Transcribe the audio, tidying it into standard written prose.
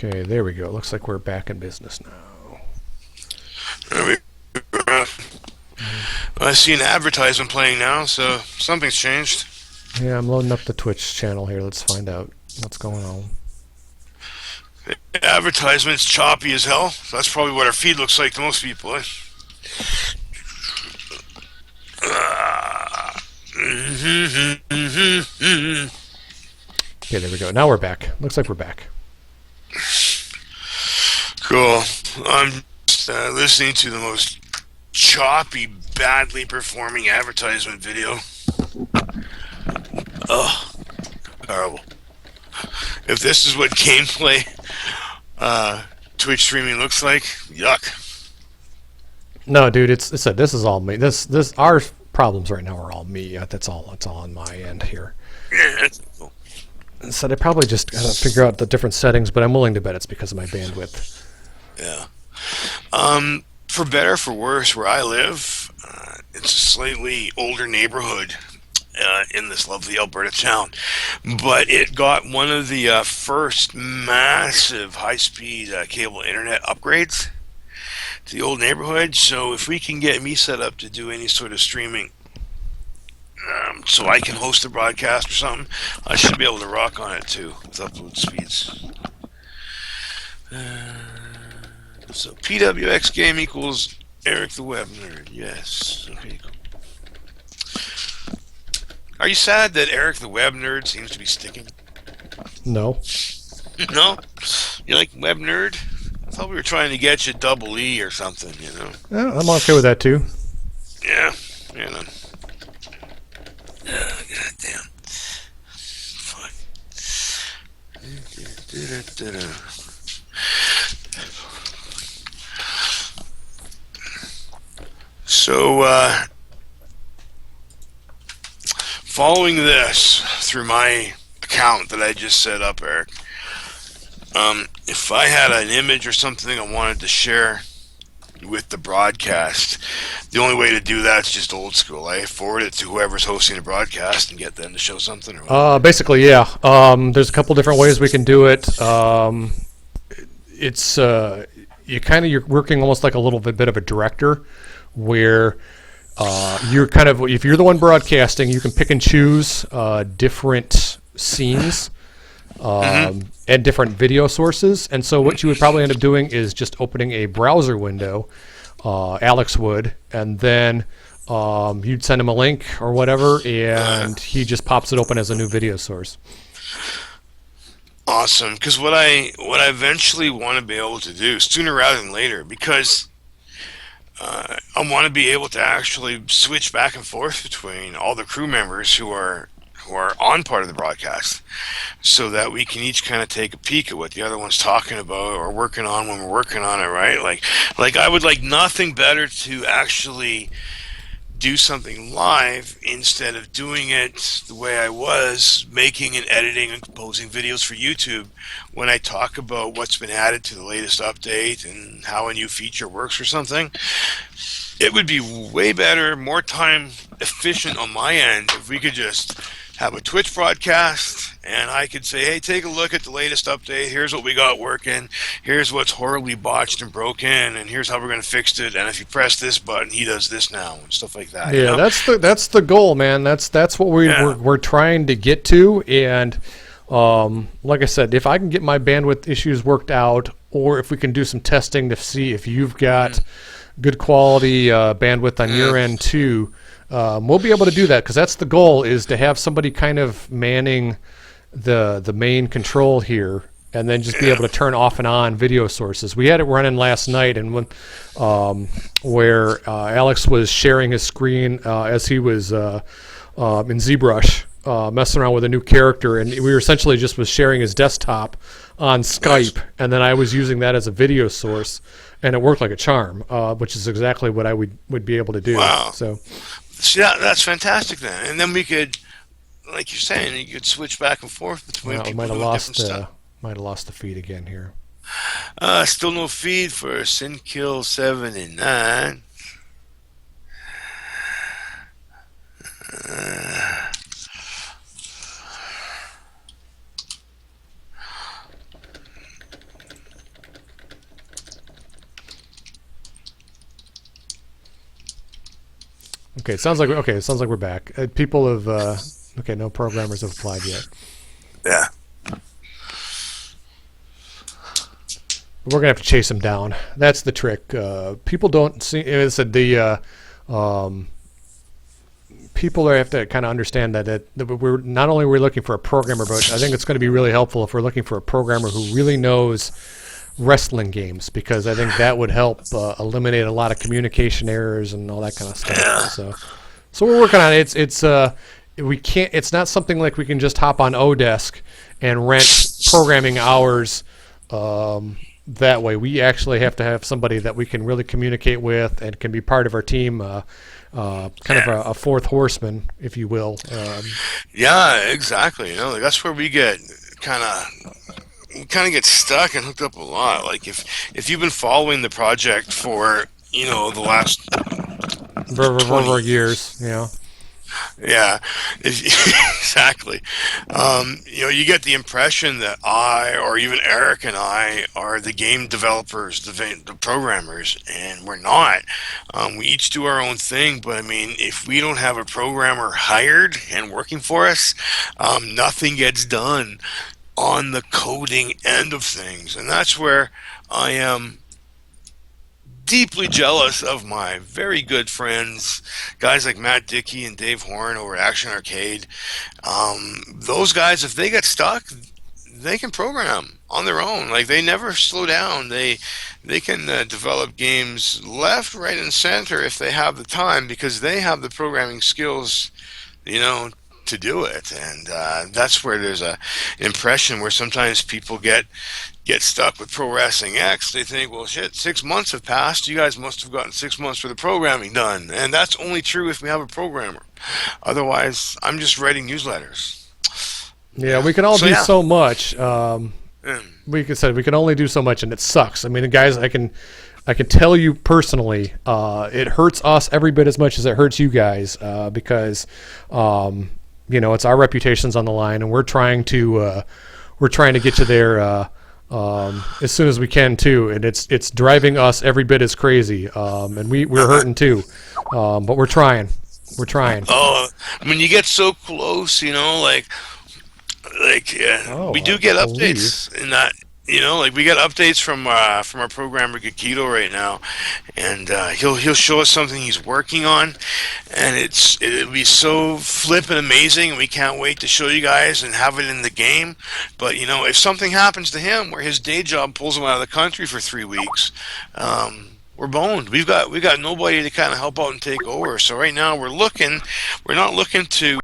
Okay, there we go. Looks like we're back in business now. I see an advertisement playing now, so something's changed. Yeah, I'm loading up the Twitch channel here. Let's find out what's going on. The advertisement's choppy as hell. So that's probably what our feed looks like to most people. Eh? Okay, there we go. Now we're back. Looks like we're back. Cool. I'm just, listening to the most choppy, badly performing advertisement video. Ugh. Horrible. If this is what gameplay Twitch streaming looks like, yuck. No, dude, it's this is all me. This our problems right now are all me. That's all. It's all on my end here. Yeah, that's cool. So they probably just gotta figure out the different settings, but I'm willing to bet it's because of my bandwidth. Yeah. For better or for worse, where I live, it's a slightly older neighborhood in this lovely Alberta town. But it got one of the first massive high-speed cable internet upgrades to the old neighborhood. So if we can get me set up to do any sort of streaming, so I can host a broadcast or something, I should be able to rock on it too with upload speeds. So PWX game equals Eric the Web Nerd. Yes. Okay, cool. Are you sad that Eric the Web Nerd seems to be sticking? No. No? You like Web Nerd? I thought we were trying to get you double E or something, you know? Yeah, I'm okay with that too. Yeah. You know. Oh, goddamn. Fuck. So, following this through my account that I just set up, Eric, if I had an image or something I wanted to share with the broadcast, the only way to do that is just old school. I forward it to whoever's hosting the broadcast and get them to show something. Or basically, yeah. There's a couple different ways we can do it. It's you're working almost like a little bit of a director, where you're kind of, if you're the one broadcasting, you can pick and choose different scenes and different video sources. And so what you would probably end up doing is just opening a browser window, Alex would, and then you'd send him a link or whatever, and he just pops it open as a new video source. Awesome, because what I eventually want to be able to do sooner rather than later, because I want to be able to actually switch back and forth between all the crew members who are on part of the broadcast, so that we can each kind of take a peek at what the other one's talking about or working on when we're working on it, right? Like I would like nothing better to actually do something live instead of doing it the way I was making and editing and composing videos for YouTube, when I talk about what's been added to the latest update and how a new feature works or something. It would be way better, more time efficient on my end if we could just have a Twitch broadcast and I could say, hey, take a look at the latest update. Here's what we got working. Here's what's horribly botched and broken, and here's how we're going to fix it. And if you press this button, he does this now, and stuff like that. Yeah, you know? that's the goal, man. That's what we're trying to get to. And like I said, if I can get my bandwidth issues worked out, or if we can do some testing to see if you've got good quality bandwidth on your end too, we'll be able to do that, because that's the goal, is to have somebody kind of manning the main control here, and then just be able to turn off and on video sources. We had it running last night, and when where Alex was sharing his screen as he was in ZBrush, messing around with a new character, and we were essentially just was sharing his desktop on Skype, and then I was using that as a video source, and it worked like a charm, which is exactly what I would be able to do. Wow. So, see, that's fantastic then. And then we could, like you're saying, you could switch back and forth between people might have doing different stuff. lost the feed again here. Still no feed for Sinkill 79. Okay, it sounds like we're back. People have okay, no programmers have applied yet. Yeah. We're gonna have to chase them down. That's the trick. People don't see. As I said, um, people have to kind of understand that we're not only we're looking for a programmer, but I think it's going to be really helpful if we're looking for a programmer who really knows wrestling games, because I think that would help eliminate a lot of communication errors and all that kind of stuff. So we're working on it. We can't. It's not something like we can just hop on Odesk and rent programming hours. That way, we actually have to have somebody that we can really communicate with and can be part of our team, kind of a fourth horseman, if you will. Yeah, exactly. Like that's where we get kind of get stuck and hooked up a lot. Like if you've been following the project for the last For 20 years, Yeah, exactly. You get the impression that I, or even Eric and I, are the game developers, the programmers, and we're not. We each do our own thing, but I mean, if we don't have a programmer hired and working for us, nothing gets done on the coding end of things, and that's where I am deeply jealous of my very good friends, guys like Matt Dickey and Dave Horn over at Action Arcade. Those guys, if they get stuck, they can program on their own. Like they never slow down. They can develop games left, right, and center if they have the time, because they have the programming skills, to do it. And that's where there's a impression where sometimes people get stuck with Pro Wrestling X. They think, well, shit, 6 months have passed. You guys must have gotten 6 months for the programming done. And that's only true if we have a programmer. Otherwise, I'm just writing newsletters. Yeah, we can all do so much. We can only do so much, and it sucks. I mean, guys, I can tell you personally, it hurts us every bit as much as it hurts you guys, because it's our reputations on the line, and we're trying to get you there as soon as we can too, and it's driving us every bit as crazy, and we're hurting too, but we're trying. Oh, when you get so close, we do get updates in that. Like we get updates from our programmer Gakito right now, and he'll show us something he's working on, and it'll be so flippin' amazing, and we can't wait to show you guys and have it in the game. But if something happens to him where his day job pulls him out of the country for 3 weeks, we're boned. We've got nobody to kind of help out and take over. So right now we're not looking to